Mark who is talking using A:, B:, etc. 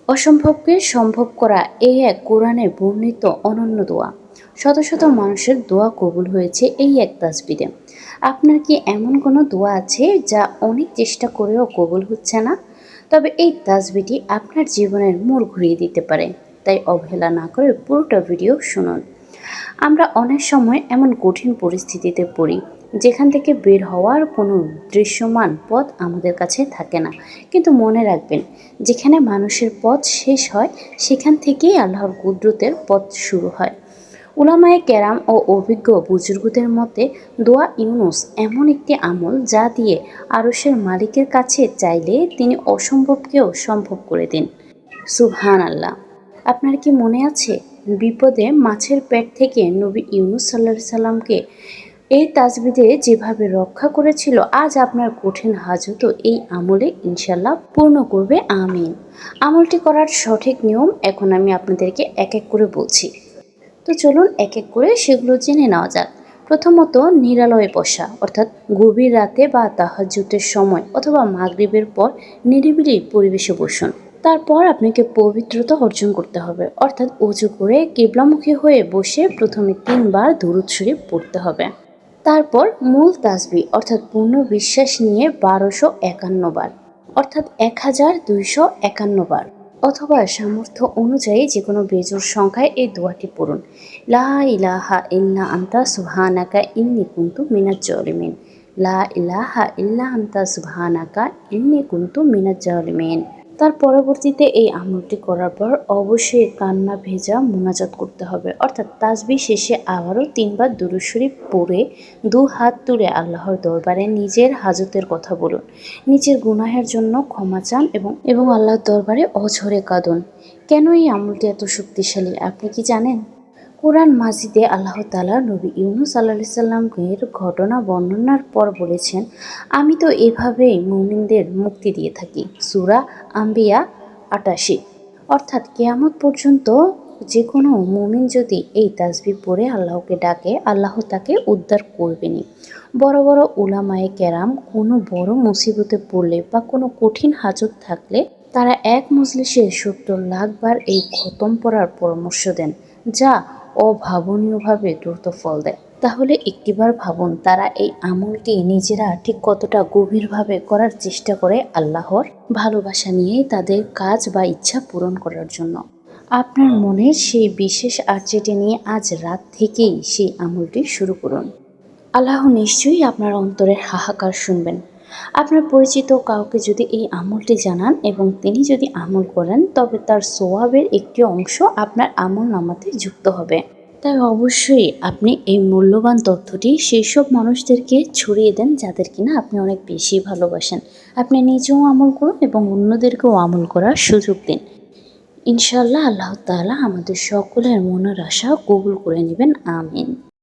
A: অসম্ভবকে সম্ভব করা এই এক কোরআনে বর্ণিত অনন্য দোয়া। শত শত মানুষের দোয়া কবুল হয়েছে এই এক তাসবিদে। আপনার কি এমন কোনো দোয়া আছে যা অনেক চেষ্টা করেও কবুল হচ্ছে না? তবে এই তাসবিটি আপনার জীবনের মোড় ঘুরিয়ে দিতে পারে। তাই অবহেলা না করে পুরোটা ভিডিও শুনুন। আমরা অনেক সময় এমন কঠিন পরিস্থিতিতে পড়ি যেখান থেকে বের হওয়ার কোনো দৃশ্যমান পথ আমাদের কাছে থাকে না। কিন্তু মনে রাখবেন, যেখানে মানুষের পথ শেষ হয় সেখান থেকেই আল্লাহর কুদরতের পথ শুরু হয়। উলামায়ে কেরাম ও অভিজ্ঞ বুজুর্গদের মতে দোয়া ইউনুস এমন একটি আমল যা দিয়ে আরশের মালিকের কাছে চাইলে তিনি অসম্ভবকেও সম্ভব করে দেন। সুবহান আল্লাহ। আপনার কি মনে আছে বিপদে মাছের পেট থেকে নবী ইউনুস সাল্লাল্লাহু সাল্লামকে এই তাসবিদে যেভাবে রক্ষা করেছিল? আজ আপনার কঠিন হাজতও এই আমলে ইনশাল্লাহ পূর্ণ করবে, আমিন। আমলটি করার সঠিক নিয়ম এখন আমি আপনাদেরকে এক এক করে বলছি। তো চলুন এক এক করে সেগুলো জেনে নেওয়া যাক। প্রথমত, নিরালয়ে বসা, অর্থাৎ গভীর রাতে বা তাহাজ্জুদের সময় অথবা মাগরিবের পর নিরিবিলি পরিবেশে বসুন। তারপর আপনাকে পবিত্রতা অর্জন করতে হবে, অর্থাৎ উজু করে কিবলামুখী হয়ে বসে প্রথমে 3 বার দুরূদ শরীফ পড়তে হবে। তারপর মূল তাসবিহ অর্থাৎ পূর্ণ বিশ্বাস নিয়ে 1251 বার, অর্থাৎ 1251 বার, অথবা সামর্থ্য অনুযায়ী যে কোনো বেজোড় সংখ্যায় এই দোয়াটি পড়ুন। লা ইলাহা ইল্লা আনতা সুবহানাকা ইন্নী কুনতু মিনাজ জালিমিন। লা ইলাহা ইল্লা আনতা সুবহানাকা ইন্নী কুনতু মিনাজ জালিমিন। তার পরবর্তীতে এই আমলটি করার পর অবশ্যই কান্না ভেজা মুনাজাত করতে হবে, অর্থাৎ তাসবিহ শেষে আবারও 3 বার দুরূদ শরীফ পড়ে 2 হাত তুলে আল্লাহর দরবারে নিজের হাজতের কথা বলুন, নিজের গুনাহের জন্য ক্ষমা চান এবং আল্লাহর দরবারে অঝরে কাঁদুন। কেন এই আমলটি এত শক্তিশালী আপনি কি জানেন? কোরআন মাজিদে আল্লাহ তাআলা নবী ইউনুস আলাইহিস সালামের ঘটনা বর্ণনার পর বলেছেন, আমি তো এভাবেই মুমিনদের মুক্তি দিয়ে থাকি। সূরা আম্বিয়া ৮৮। অর্থাৎ কিয়ামত পর্যন্ত যে কোনো মুমিন যদি এই তাসবিহ পড়ে আল্লাহকে ডাকে, আল্লাহ তাকে উদ্ধার করবেনই। বড় বড় উলামায়ে কেরাম কোনো বড় মুসিবতে পড়লে বা কোনো কঠিন হাজত থাকলে তারা এক মজলিসে ৭০ লাখ বার এই খতম পড়ার পরামর্শ দেন, যা অভাবনীয়ভাবে দ্রুত ফল দেয়। তাহলে একটিবার ভাবুন, তারা এই আমলটি নিজেরা ঠিক কতটা গভীরভাবে করার চেষ্টা করে আল্লাহর ভালোবাসা নিয়ে তাদের কাজ বা ইচ্ছা পূরণ করার জন্য। আপনার মনের সেই বিশেষ আর্জিটি নিয়ে আজ রাত থেকেই সেই আমলটি শুরু করুন। আল্লাহ নিশ্চয়ই আপনার অন্তরের হাহাকার শুনবেন। আপনার পরিচিত কাউকে যদি এই আমলটি জানান এবং তিনি যদি আমল করেন, তবে তার সোয়াবের একটি অংশ আপনার আমল নামাতে যুক্ত হবে। তাই অবশ্যই আপনি এই মূল্যবান তথ্যটি সেই সব মানুষদেরকে ছড়িয়ে দেন যাদের কিনা আপনি অনেক বেশি ভালোবাসেন। আপনি নিজেও আমল করুন এবং অন্যদেরকেও আমল করার সুযোগ দিন। ইনশাআল্লাহ আল্লাহ তাআলা আমাদের সকলের মনের আশা কবুল করে নেবেন, আমিন।